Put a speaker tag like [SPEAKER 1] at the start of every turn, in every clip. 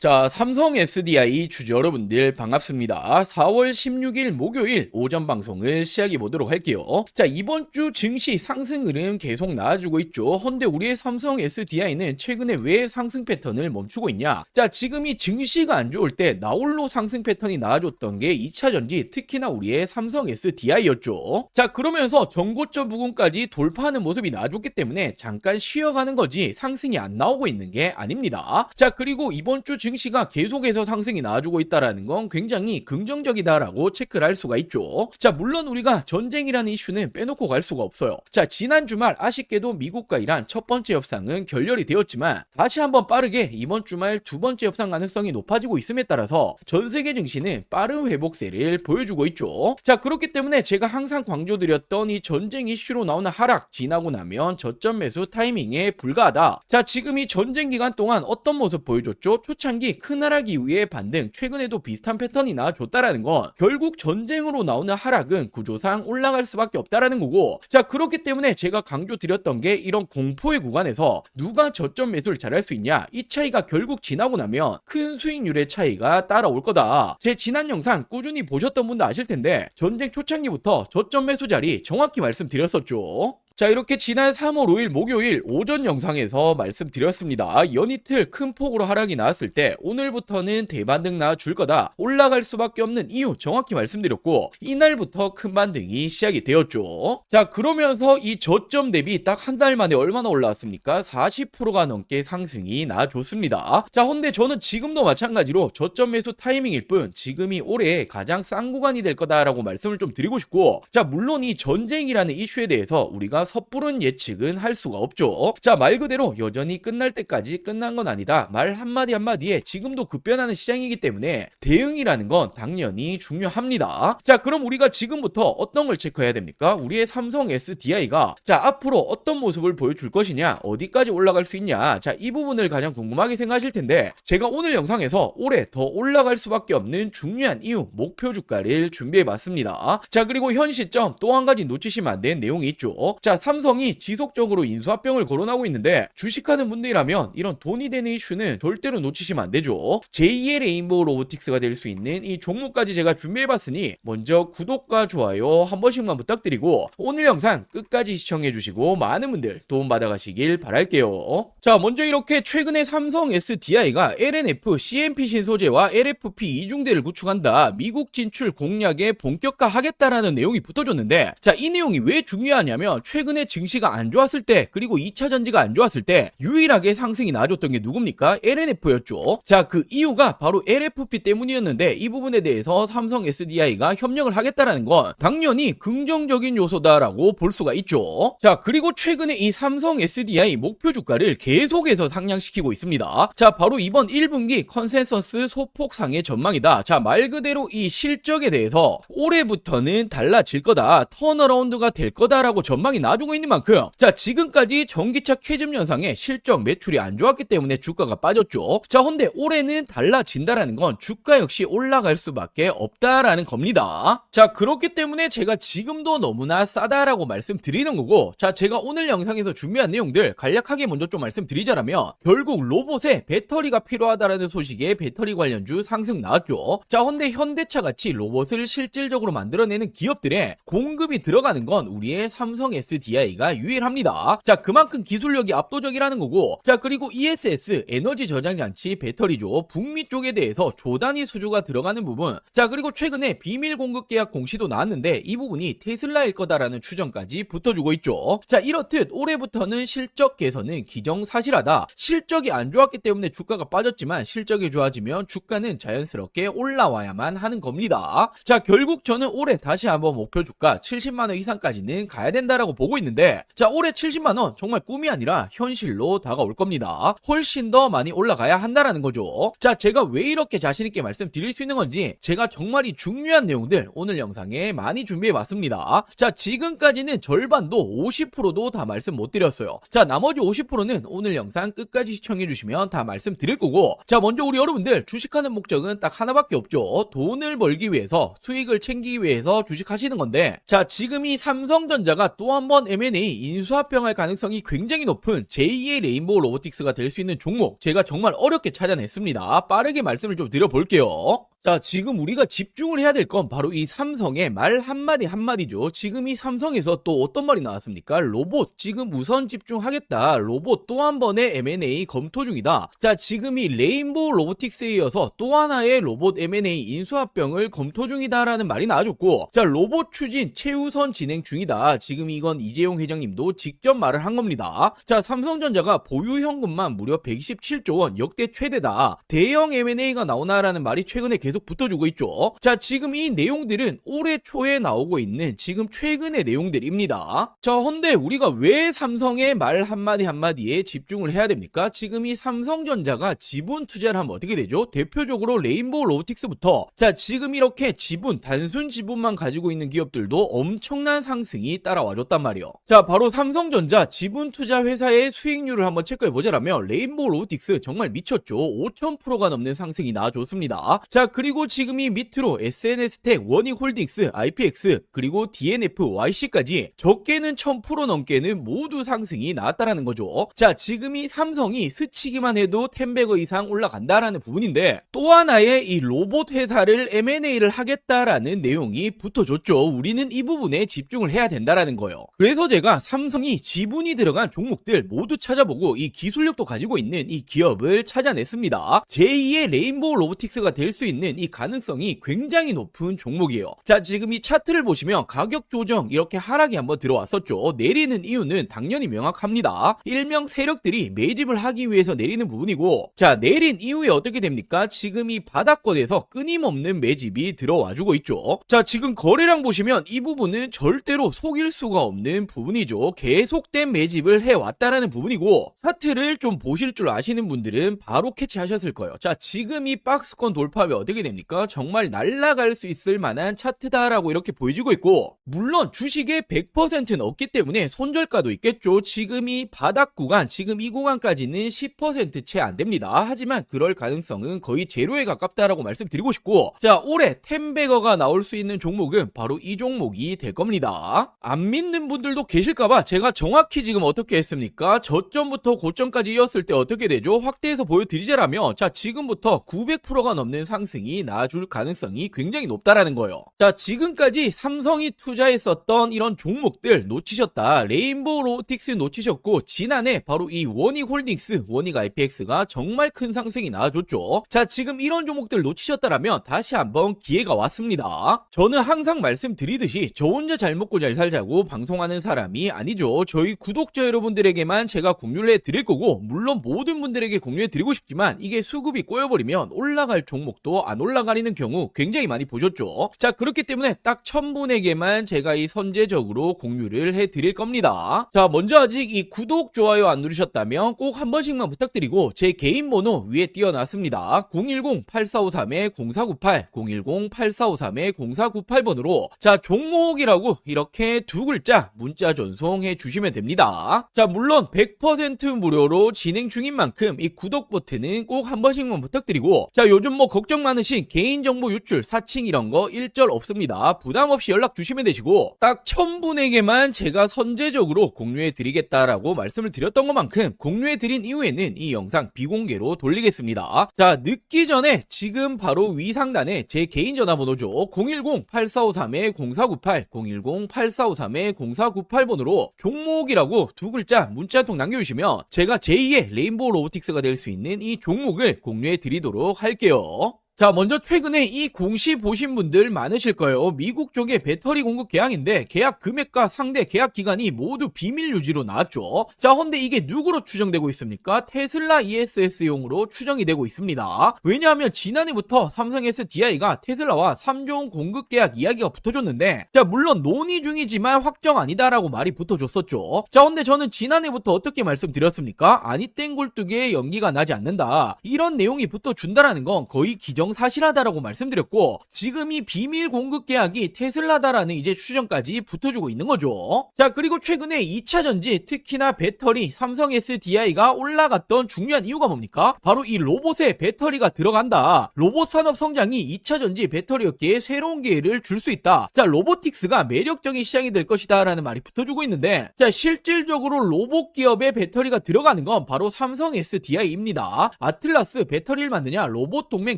[SPEAKER 1] 자, 삼성 SDI 주주 여러분들 반갑습니다. 4월 16일 목요일 오전 방송을 시작해 보도록 할게요. 자, 이번 주 증시 상승 흐름 계속 나와주고 있죠. 헌데 우리의 삼성 SDI는 최근에 왜 상승 패턴을 멈추고 있냐? 자, 지금 이 증시가 안 좋을 때 나홀로 상승 패턴이 나와줬던 게 2차 전지, 특히나 우리의 삼성 SDI였죠. 자, 그러면서 전고점 부근까지 돌파하는 모습이 나와줬기 때문에 잠깐 쉬어가는 거지 상승이 안 나오고 있는 게 아닙니다. 자, 그리고 이번 주 증시가 계속해서 상승이 나와주고 있다는 건 굉장히 긍정적이다라고 체크를 할 수가 있죠. 자, 물론 우리가 전쟁이라는 이슈는 빼놓고 갈 수가 없어요. 자, 지난 주말 아쉽게도 미국과 이란 첫 번째 협상은 결렬이 되었지만 다시 한번 빠르게 이번 주말 두 번째 협상 가능성이 높아지고 있음에 따라서 전 세계 증시는 빠른 회복세를 보여주고 있죠. 자, 그렇기 때문에 제가 항상 강조드렸던 이 전쟁 이슈로 나오는 하락 지나고 나면 저점 매수 타이밍에 불과하다. 자, 지금 이 전쟁 기간 동안 어떤 모습 보여줬죠? 초창기 큰 하락 이후의 반등, 최근에도 비슷한 패턴이 나와줬다라는 건 결국 전쟁으로 나오는 하락은 구조상 올라갈 수밖에 없다라는 거고, 자, 그렇기 때문에 제가 강조드렸던 게 이런 공포의 구간에서 누가 저점 매수를 잘할 수 있냐, 이 차이가 결국 지나고 나면 큰 수익률의 차이가 따라올 거다. 제 지난 영상 꾸준히 보셨던 분도 아실 텐데 전쟁 초창기부터 저점 매수 자리 정확히 말씀드렸었죠. 자, 이렇게 지난 3월 5일 목요일 오전 영상에서 말씀드렸습니다. 연이틀 큰 폭으로 하락이 나왔을 때 오늘부터는 대반등 나와줄 거다, 올라갈 수밖에 없는 이유 정확히 말씀드렸고, 이날부터 큰 반등이 시작이 되었죠. 자, 그러면서 이 저점 대비 딱 한 달 만에 얼마나 올라왔습니까? 40%가 넘게 상승이 나와줬습니다. 자, 근데 저는 지금도 마찬가지로 저점 매수 타이밍일 뿐 지금이 올해 가장 싼 구간이 될 거다라고 말씀을 좀 드리고 싶고, 자, 물론 이 전쟁이라는 이슈에 대해서 우리가 섣부른 예측은 할 수가 없죠. 자, 말 그대로 여전히 끝날 때까지 끝난 건 아니다, 말 한마디 한마디에 지금도 급변하는 시장이기 때문에 대응이라는 건 당연히 중요합니다. 자, 그럼 우리가 지금부터 어떤 걸 체크해야 됩니까? 우리의 삼성 SDI가 자, 앞으로 어떤 모습을 보여줄 것이냐, 어디까지 올라갈 수 있냐, 자, 이 부분을 가장 궁금하게 생각하실 텐데 제가 오늘 영상에서 올해 더 올라갈 수밖에 없는 중요한 이유, 목표 주가를 준비해 봤습니다. 자, 그리고 현 시점 또 한 가지 놓치시면 안 되는 내용이 있죠. 자, 삼성이 지속적으로 인수합병을 거론하고 있는데 주식하는 분들이라면 이런 돈이 되는 이슈는 절대로 놓치시면 안 되죠. 제2의 레인보우 로보틱스가 될 수 있는 이 종목까지 제가 준비해봤으니 먼저 구독과 좋아요 한 번씩만 부탁드리고 오늘 영상 끝까지 시청해주시고 많은 분들 도움받아 가시길 바랄게요. 자, 먼저 이렇게 최근에 삼성 SDI가 LNF, CMP 신소재와 LFP 이중대를 구축한다, 미국 진출 공략에 본격화하겠다라는 내용이 붙어줬는데, 자, 이 내용이 왜 중요하냐면 최근에 증시가 안 좋았을 때, 그리고 2차 전지가 안 좋았을 때 유일하게 상승이 나와줬던 게 누굽니까? LNF였죠. 자, 그 이유가 바로 LFP 때문이었는데 이 부분에 대해서 삼성 SDI가 협력을 하겠다라는 건 당연히 긍정적인 요소다라고 볼 수가 있죠. 자, 그리고 최근에 이 삼성 SDI 목표 주가를 계속해서 상향시키고 있습니다. 자, 바로 이번 1분기 컨센서스 소폭상의 전망이다. 자, 말 그대로 이 실적에 대해서 올해부터는 달라질 거다, 턴어라운드가 될 거다라고 전망이 나와주고 있는 만큼, 자, 지금까지 전기차 캐즘 현상에 실적 매출이 안 좋았기 때문에 주가가 빠졌죠. 자, 근데 올해는 달라진다라는 건 주가 역시 올라갈 수밖에 없다라는 겁니다. 자, 그렇기 때문에 제가 지금도 너무나 싸다라고 말씀드리는 거고, 자, 제가 오늘 영상에서 준비한 내용들 간략하게 먼저 좀 말씀드리자면 결국 로봇에 배터리가 필요하다라는 소식에 배터리 관련주 상승 나왔죠. 자, 근데 현대차 같이 로봇을 실질적으로 만들어내는 기업들의 공급이 들어가는 건 우리의 삼성 SDI가 유일합니다. 자, 그만큼 기술력이 압도적이라는 거고, 자, 그리고 ESS 에너지 저장 장치 배터리죠, 북미 쪽에 대해서 조단위 수주가 들어가는 부분, 자, 그리고 최근에 비밀 공급 계약 공시도 나왔는데 이 부분이 테슬라일 거다라는 추정까지 붙어주고 있죠. 자, 이렇듯 올해부터는 실적 개선은 기정사실하다. 실적이 안 좋았기 때문에 주가가 빠졌지만 실적이 좋아지면 주가는 자연스럽게 올라와야만 하는 겁니다. 자, 결국 저는 올해 다시 한번 목표 주가 70만원 이상까지는 가야 된다라고 보고 있는데, 자, 올해 70만원 정말 꿈이 아니라 현실로 다가올 겁니다. 훨씬 더 많이 올라가야 한다라는 거죠. 자, 제가 왜 이렇게 자신있게 말씀드릴 수 있는 건지 제가 정말 이 중요한 내용들 오늘 영상에 많이 준비해 봤습니다. 자, 지금까지는 절반도 50%도 다 말씀 못 드렸어요. 자, 나머지 50%는 오늘 영상 끝까지 시청해 주시면 다 말씀드릴 거고, 자, 먼저 우리 여러분들 주식하는 목적은 딱 하나밖에 없죠. 돈을 벌기 위해서, 수익을 챙기기 위해서 주식하시는 건데, 자, 지금 이 삼성전자가 또 한 번 이번 M&A 인수합병할 가능성이 굉장히 높은 제2의 레인보우 로보틱스가 될 수 있는 종목, 제가 정말 어렵게 찾아냈습니다. 빠르게 말씀을 좀 드려볼게요. 자, 지금 우리가 집중을 해야 될 건 바로 이 삼성의 말 한마디 한마디죠. 지금 이 삼성에서 또 어떤 말이 나왔습니까? 로봇 지금 우선 집중하겠다. 로봇 또 한 번의 M&A 검토 중이다. 자, 지금 이 레인보우 로보틱스에 이어서 또 하나의 로봇 M&A 인수합병을 검토 중이다라는 말이 나와줬고, 자, 로봇 추진 최우선 진행 중이다. 지금 이건 이재용 회장님도 직접 말을 한 겁니다. 자, 삼성전자가 보유 현금만 무려 127조 원, 역대 최대다. 대형 M&A가 나오나라는 말이 최근에 계속 붙어주고 있죠. 자, 지금 이 내용들은 올해 초에 나오고 있는 지금 최근의 내용들입니다. 자, 헌데 우리가 왜 삼성의 말 한마디 한마디에 집중을 해야 됩니까? 지금 이 삼성전자가 지분 투자를 하면 어떻게 되죠? 대표적으로 레인보우 로보틱스부터, 자, 지금 이렇게 지분, 단순 지분만 가지고 있는 기업들도 엄청난 상승이 따라와줬단 말이요. 자, 바로 삼성전자 지분 투자 회사의 수익률을 한번 체크해보자라면 레인보우 로보틱스 정말 미쳤죠. 5000%가 넘는 상승이 나와줬습니다. 자, 그리고 지금 이 밑으로 SNS텍, 원익홀딩스, IPX, 그리고 DNF, YC까지 적게는 1000% 넘게는 모두 상승이 나왔다라는 거죠. 자, 지금 이 삼성이 스치기만 해도 10배거 이상 올라간다라는 부분인데, 또 하나의 이 로봇 회사를 M&A를 하겠다라는 내용이 붙어줬죠. 우리는 이 부분에 집중을 해야 된다라는 거예요. 그래서 제가 삼성이 지분이 들어간 종목들 모두 찾아보고 이 기술력도 가지고 있는 이 기업을 찾아냈습니다. 제2의 레인보우 로보틱스가 될 수 있는 이 가능성이 굉장히 높은 종목이에요. 자, 지금 이 차트를 보시면 가격 조정 이렇게 하락이 한번 들어왔었죠. 내리는 이유는 당연히 명확합니다. 일명 세력들이 매집을 하기 위해서 내리는 부분이고, 자, 내린 이후에 어떻게 됩니까? 지금 이 바닥권에서 끊임없는 매집이 들어와주고 있죠. 자, 지금 거래량 보시면 이 부분은 절대로 속일 수가 없는 부분이죠. 계속된 매집을 해왔다라는 부분이고, 차트를 좀 보실 줄 아시는 분들은 바로 캐치하셨을 거예요. 자, 지금 이 박스권 돌파하면 어떻게 됩니까? 정말 날아갈 수 있을 만한 차트다라고 이렇게 보여지고 있고, 물론 주식의 100%는 없기 때문에 손절가도 있겠죠. 지금 이 바닥 구간, 지금 이 구간까지는 10% 채 안 됩니다. 하지만 그럴 가능성은 거의 제로에 가깝다라고 말씀드리고 싶고, 자, 올해 10배거가 나올 수 있는 종목은 바로 이 종목이 될 겁니다. 안 믿는 분들도 계실까봐 제가 정확히 지금 어떻게 했습니까? 저점부터 고점까지 이었을 때 어떻게 되죠? 확대해서 보여드리자라면, 자, 지금부터 900%가 넘는 상승이 나와줄 가능성이 굉장히 높다라는 거예요. 자, 지금까지 삼성이 투자했었던 이런 종목들 놓치셨다. 레인보우 로보틱스 놓치셨고, 지난해 바로 이 원익홀딩스, 원익 IPX가 정말 큰 상승이 나와줬죠. 자, 지금 이런 종목들 놓치셨다라면 다시 한번 기회가 왔습니다. 저는 항상 말씀드리듯이 저 혼자 잘 먹고 잘 살자고 방송하는 사람이 아니죠. 저희 구독자 여러분들에게만 제가 공유를 해드릴 거고, 물론 모든 분들에게 공유해드리고 싶지만 이게 수급이 꼬여버리면 올라갈 종목도 안 올라가리는 경우 굉장히 많이 보셨죠. 자, 그렇기 때문에 딱 1000분에게만 제가 이 선제적으로 공유를 해드릴 겁니다. 자, 먼저 아직 이 구독, 좋아요 안 누르셨다면 꼭 한 번씩만 부탁드리고, 제 개인 번호 위에 띄워놨습니다. 010-8453-0498, 010-8453-0498번으로 자, 종목이라고 이렇게 두 글자 문자 전송해 주시면 됩니다. 자, 물론 100% 무료로 진행 중인 만큼 이 구독 버튼은 꼭 한 번씩만 부탁드리고, 자, 요즘 뭐 걱정 많으신 개인정보 유출, 사칭 이런 거 일절 없습니다. 부담 없이 연락 주시면 되시고, 딱 1000분에게만 제가 선제적으로 공유해 드리겠다라고 말씀을 드렸던 것만큼 공유해 드린 이후에는 이 영상 비공개로 돌리겠습니다. 자, 늦기 전에 지금 바로 위 상단에 제 개인 전화번호죠. 010-8453-0498, 010-8453-0498번으로 종목이라고 두 글자 문자 한 통 남겨주시면 제가 제2의 레인보우 로보틱스가 될 수 있는 이 종목을 공유해 드리도록 할게요. 자, 먼저 최근에 이 공시 보신 분들 많으실 거예요. 미국 쪽의 배터리 공급 계약인데 계약 금액과 상대 계약 기간이 모두 비밀 유지로 나왔죠. 자, 근데 이게 누구로 추정되고 있습니까? 테슬라 ESS용으로 추정이 되고 있습니다. 왜냐하면 지난해부터 삼성 SDI가 테슬라와 3종 공급 계약 이야기가 붙어줬는데, 자, 물론 논의 중이지만 확정 아니다라고 말이 붙어줬었죠. 자, 근데 저는 지난해부터 어떻게 말씀드렸습니까? 아니 땡 굴뚝에 연기가 나지 않는다, 이런 내용이 붙어준다라는 건 거의 기적 기정사실하다라고 말씀드렸고, 지금 이 비밀 공급 계약이 테슬라다라는 이제 추정까지 붙어주고 있는 거죠. 자, 그리고 최근에 2차 전지, 특히나 배터리, 삼성 SDI가 올라갔던 중요한 이유가 뭡니까? 바로 이 로봇에 배터리가 들어간다. 로봇 산업 성장이 2차 전지 배터리 업계에 새로운 기회를 줄 수 있다. 자, 로보틱스가 매력적인 시장이 될 것이다 라는 말이 붙어주고 있는데, 자, 실질적으로 로봇 기업에 배터리가 들어가는 건 바로 삼성 SDI입니다. 아틀라스 배터리를 만드냐? 로봇 동맹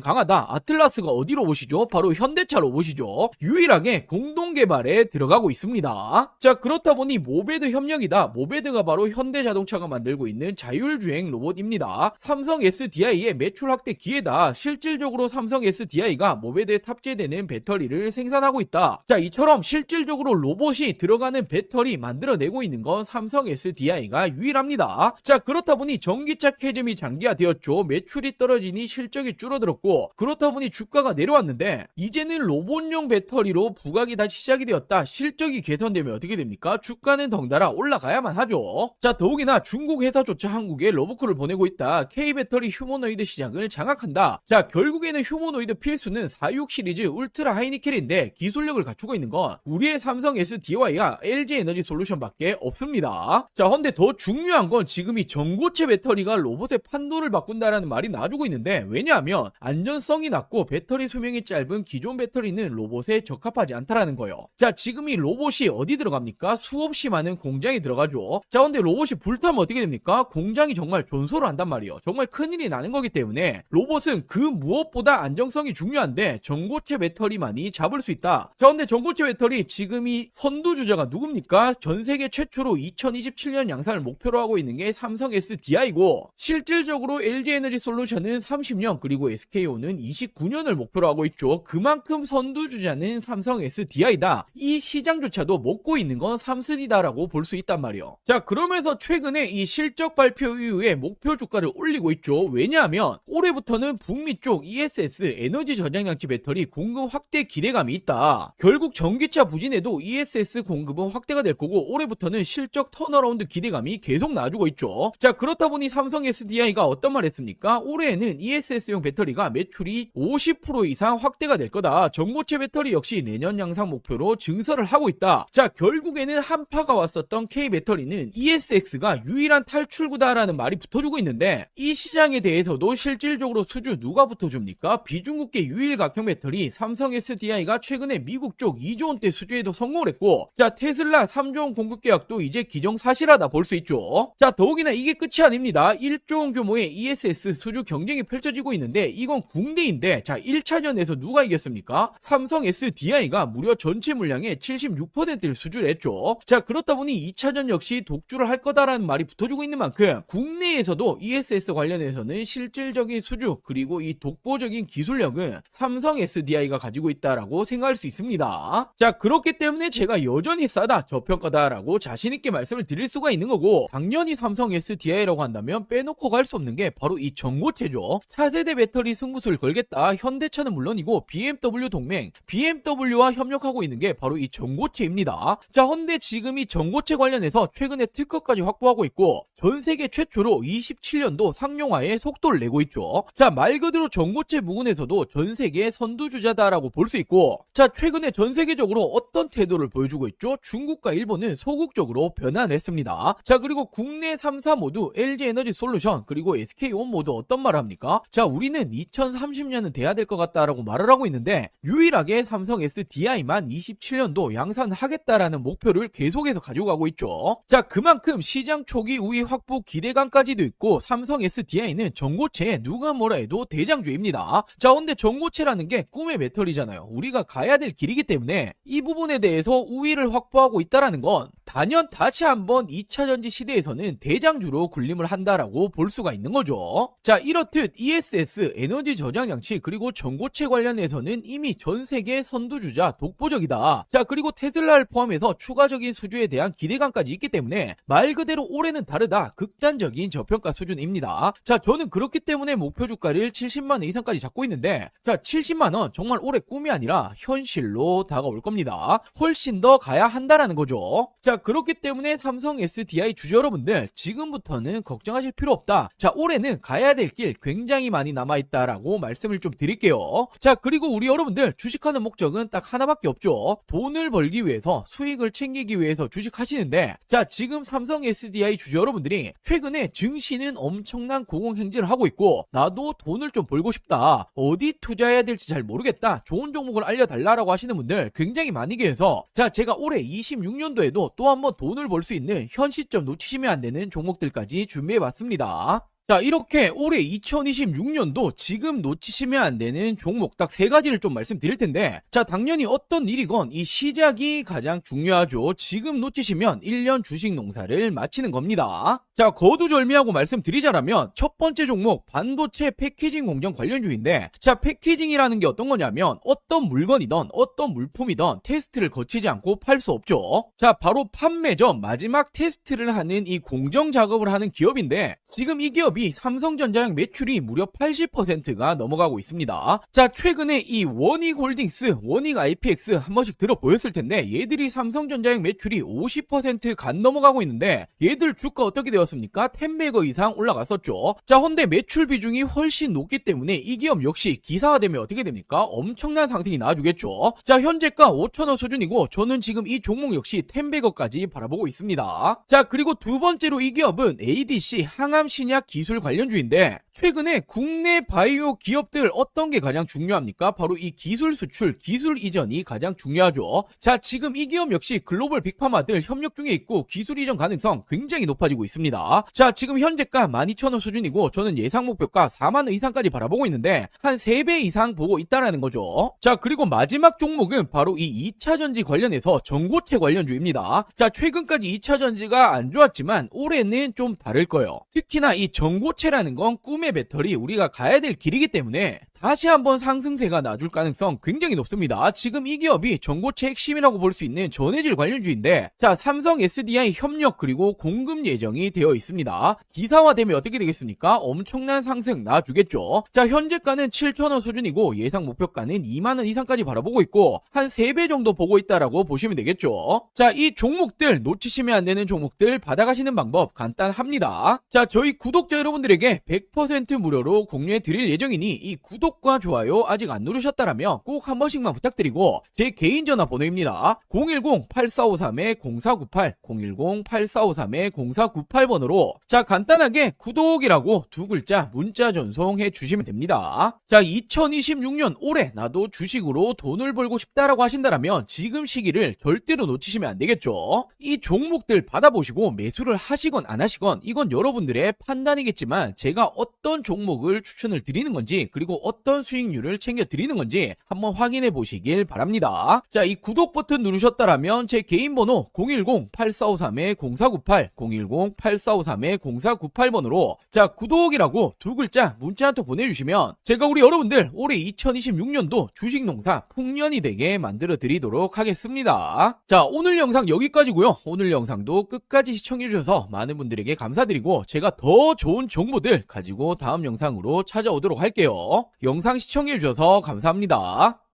[SPEAKER 1] 강하다. 아틀라스가 어디 로봇이죠? 바로 현대차 로봇이죠. 유일하게 공동 개발에 들어가고 있습니다. 자, 그렇다 보니 모베드 협력이다. 모베드가 바로 현대자동차가 만들고 있는 자율주행 로봇입니다. 삼성 SDI의 매출 확대 기회다. 실질적으로 삼성 SDI가 모베드에 탑재되는 배터리를 생산하고 있다. 자, 이처럼 실질적으로 로봇이 들어가는 배터리 만들어내고 있는 건 삼성 SDI가 유일합니다. 자, 그렇다 보니 전기차 캐즘이 장기화되었죠. 매출이 떨어지니 실적이 줄어들었고, 그렇다 보니 주가가 내려왔는데, 이제는 로봇용 배터리로 부각이 다시 시작이 되었다. 실적이 개선되면 어떻게 됩니까? 주가는 덩달아 올라가야만 하죠. 자, 더욱이나 중국 회사조차 한국에 러브콜을 보내고 있다. K배터리 휴머노이드 시장을 장악한다. 자, 결국에는 휴머노이드 필수는 46 시리즈 울트라 하이니켈인데, 기술력을 갖추고 있는 건 우리의 삼성 SDI와 LG 에너지 솔루션밖에 없습니다. 자, 근데 더 중요한 건 지금 이 전고체 배터리가 로봇의 판도를 바꾼다라는 말이 나와주고 있는데, 왜냐하면 안전성이 낮고 배터리 수명이 짧은 기존 배터리는 로봇에 적합하지 않다라는 거예요. 자, 지금 이 로봇이 어디 들어갑니까? 수없이 많은 공장에 들어가죠. 자, 근데 로봇이 불타면 어떻게 됩니까? 공장이 정말 존소를 한단 말이에요. 정말 큰일이 나는 거기 때문에 로봇은 그 무엇보다 안정성이 중요한데 전고체 배터리만이 잡을 수 있다. 자, 근데 전고체 배터리 지금 이 선두주자가 누굽니까? 전 세계 최초로 2027년 양산을 목표로 하고 있는 게 삼성 SDI고, 실질적으로 LG 에너지 솔루션은 30년, 그리고 SK온은 29년을 목표로 하고 있죠. 그만큼 선두주자는 삼성 SDI다. 이 시장조차도 먹고 있는 건 삼성이다라고 볼 수 있단 말이에요. 자, 그러면서 최근에 이 실적 발표 이후에 목표 주가를 올리고 있죠. 왜냐하면 올해부터는 북미 쪽 ESS 에너지 저장장치 배터리 공급 확대 기대감이 있다. 결국 전기차 부진에도 ESS 공급은 확대가 될 거고, 올해부터는 실적 턴어라운드 기대감이 계속 나와주고 있죠. 자, 그렇다 보니 삼성 SDI가 어떤 말 했습니까? 올해에는 ESS용 배터리가 매출이 50% 이상 확대가 될 거다. 전고체 배터리 역시 내년 양상 목표로 증설을 하고 있다. 자, 결국에는 한파가 왔었던 K배터리는 ESX가 유일한 탈출구다라는 말이 붙어주고 있는데, 이 시장에 대해서도 실질적으로 수주 누가 붙어줍니까? 비중국계 유일각형 배터리 삼성 SDI가 최근에 미국 쪽 2조 원대 수주에도 성공을 했고, 자, 테슬라 3조 원 공급 계약도 이제 기정사실하다 볼 수 있죠. 자, 더욱이나 이게 끝이 아닙니다. 1조 원 규모의 ESS 수주 경쟁이 펼쳐지고 있는데, 이건 국내인데, 자, 1차전에서 누가 이겼습니까? 삼성 SDI가 무려 전체 물량의 76%를 수주를 했죠. 자, 그렇다 보니 2차전 역시 독주를 할 거다라는 말이 붙어주고 있는 만큼 국내에서도 ESS 관련해서는 실질적인 수주, 그리고 이 독보적인 기술력은 삼성 SDI가 가지고 있다라고 생각할 수 있습니다. 자, 그렇기 때문에 제가 여전히 싸다, 저평가다라고 자신있게 말씀을 드릴 수가 있는 거고, 당연히 삼성 SDI라고 한다면 빼놓고 갈 수 없는 게 바로 이 전고체죠. 차세대 배터리 승부수를 걸겠다. 현대차는 물론이고 BMW 동맹, BMW와 협력하고 있는 게 바로 이 전고체입니다. 자, 헌데 지금 이 전고체 관련해서 최근에 특허까지 확보하고 있고, 전 세계 최초로 27년도 상용화에 속도를 내고 있죠. 자, 말 그대로 전고체 부분에서도 전 세계 선두주자다라고 볼 수 있고, 자, 최근에 전 세계적으로 어떤 태도를 보여주고 있죠? 중국과 일본은 소극적으로 변화를 했습니다. 자, 그리고 국내 3사 모두 LG 에너지 솔루션 그리고 SK온 모두 어떤 말을 합니까? 자, 우리는 2030년은 돼야 될 것 같다라고 말을 하고 있는데, 유일하게 삼성 SDI만 27년도 양산하겠다라는 목표를 계속해서 가지고 가고 있죠. 자, 그만큼 시장 초기 우위 확보 기대감까지도 있고, 삼성 SDI는 전고체에 누가 뭐라 해도 대장주입니다. 자, 근데 전고체라는 게 꿈의 배터리잖아요. 우리가 가야 될 길이기 때문에 이 부분에 대해서 우위를 확보하고 있다라는 건 단연 다시 한번 2차 전지 시대에서는 대장주로 군림을 한다라고 볼 수가 있는 거죠. 자, 이렇듯 ESS 에너지 저장 장치 그리고 전고체 관련해서는 이미 전 세계 선두주자 독보적이다. 자, 그리고 테슬라를 포함해서 추가적인 수주에 대한 기대감까지 있기 때문에 말 그대로 올해는 다르다, 극단적인 저평가 수준입니다. 자, 저는 그렇기 때문에 목표 주가를 70만원 이상까지 잡고 있는데, 자, 70만원 정말 올해 꿈이 아니라 현실로 다가올 겁니다. 훨씬 더 가야 한다라는 거죠. 자, 그렇기 때문에 삼성 SDI 주주 여러분들, 지금부터는 걱정하실 필요 없다. 자, 올해는 가야 될 길 굉장히 많이 남아있다라고 말씀 말씀을 좀 드릴게요. 자, 그리고 우리 여러분들 주식하는 목적은 딱 하나밖에 없죠. 돈을 벌기 위해서, 수익을 챙기기 위해서 주식하시는데, 자, 지금 삼성 SDI 주주 여러분들이 최근에 증시는 엄청난 고공행진을 하고 있고, 나도 돈을 좀 벌고 싶다, 어디 투자해야 될지 잘 모르겠다, 좋은 종목을 알려달라고 하시는 분들 굉장히 많이 계셔서, 자, 제가 올해 26년도에도 또 한번 돈을 벌 수 있는 현 시점 놓치시면 안 되는 종목들까지 준비해봤습니다. 자, 이렇게 올해 2026년도 지금 놓치시면 안 되는 종목 딱 3가지를 좀 말씀드릴 텐데, 자, 당연히 어떤 일이건 이 시작이 가장 중요하죠. 지금 놓치시면 1년 주식 농사를 마치는 겁니다. 자, 거두절미하고 말씀드리자라면 첫 번째 종목 반도체 패키징 공정 관련주인데, 자, 패키징이라는 게 어떤 거냐면 어떤 물건이든 어떤 물품이든 테스트를 거치지 않고 팔 수 없죠. 자, 바로 판매 전 마지막 테스트를 하는 이 공정 작업을 하는 기업인데, 지금 이 기업이 삼성전자의 매출이 무려 80%가 넘어가고 있습니다. 자, 최근에 이 원익홀딩스, 원익 IPX 한 번씩 들어보였을 텐데, 얘들이 삼성전자의 매출이 50% 간 넘어가고 있는데, 얘들 주가 어떻게 되었습니까? 10배거 이상 올라갔었죠. 자, 헌데 매출 비중이 훨씬 높기 때문에 이 기업 역시 기사화되면 어떻게 됩니까? 엄청난 상승이 나와주겠죠. 자, 현재가 5,000원 수준이고, 저는 지금 이 종목 역시 10배거까지 바라보고 있습니다. 자, 그리고 두 번째로 이 기업은 ADC 항암신약 기술 관련주인데, 최근에 국내 바이오 기업들 어떤 게 가장 중요합니까? 바로 이 기술 수출, 기술 이전이 가장 중요하죠. 자, 지금 이 기업 역시 글로벌 빅파마들 협력 중에 있고 기술 이전 가능성 굉장히 높아지고 있습니다. 자, 지금 현재가 12,000원 수준이고, 저는 예상 목표가 4만원 이상까지 바라보고 있는데 한 3배 이상 보고 있다라는 거죠. 자, 그리고 마지막 종목은 바로 이 2차전지 관련해서 전고체 관련주입니다. 자, 최근까지 2차전지가 안 좋았지만 올해는 좀 다를 거예요. 특히나 이 전고체라는 건 꿈의 배터리, 우리가 가야 될 길이기 때문에 다시 한번 상승세가 나줄 가능성 굉장히 높습니다. 지금 이 기업이 전고체 핵심이라고 볼 수 있는 전해질 관련주인데, 자, 삼성 SDI 협력 그리고 공급 예정이 되어 있습니다. 기사화되면 어떻게 되겠습니까? 엄청난 상승 나와주겠죠. 자, 현재가는 7,000원 수준이고 예상 목표가는 2만원 이상까지 바라보고 있고, 한 3배 정도 보고 있다라고 보시면 되겠죠. 자, 이 종목들 놓치시면 안 되는 종목들 받아가시는 방법 간단합니다. 자, 저희 구독자 여러분들에게 100% 무료로 공유해 드릴 예정이니, 이 구독과 좋아요 아직 안 누르셨다라면 꼭 한 번씩만 부탁드리고, 제 개인 전화번호입니다. 010-8453-0498, 010-8453-0498번으로 자, 간단하게 구독이라고 두 글자 문자 전송해 주시면 됩니다. 자, 2026년 올해 나도 주식으로 돈을 벌고 싶다라고 하신다라면 지금 시기를 절대로 놓치시면 안 되겠죠. 이 종목들 받아보시고 매수를 하시건 안 하시건 이건 여러분들의 판단이겠지만, 제가 어떤 종목을 추천을 드리는 건지, 그리고 어떤 수익률을 챙겨 드리는 건지 한번 확인해 보시길 바랍니다. 자, 이 구독 버튼 누르셨다라면 제 개인 번호 010-8453-0498, 010-8453-0498번으로 자, 구독이라고 두 글자 문자 한 통 보내주시면 제가 우리 여러분들 올해 2026년도 주식농사 풍년이 되게 만들어 드리도록 하겠습니다. 자, 오늘 영상 여기까지고요. 오늘 영상도 끝까지 시청해 주셔서 많은 분들에게 감사드리고, 제가 더 좋은 정보들 가지고 다음 영상으로 찾아오도록 할게요. 영상 시청해 주셔서 감사합니다.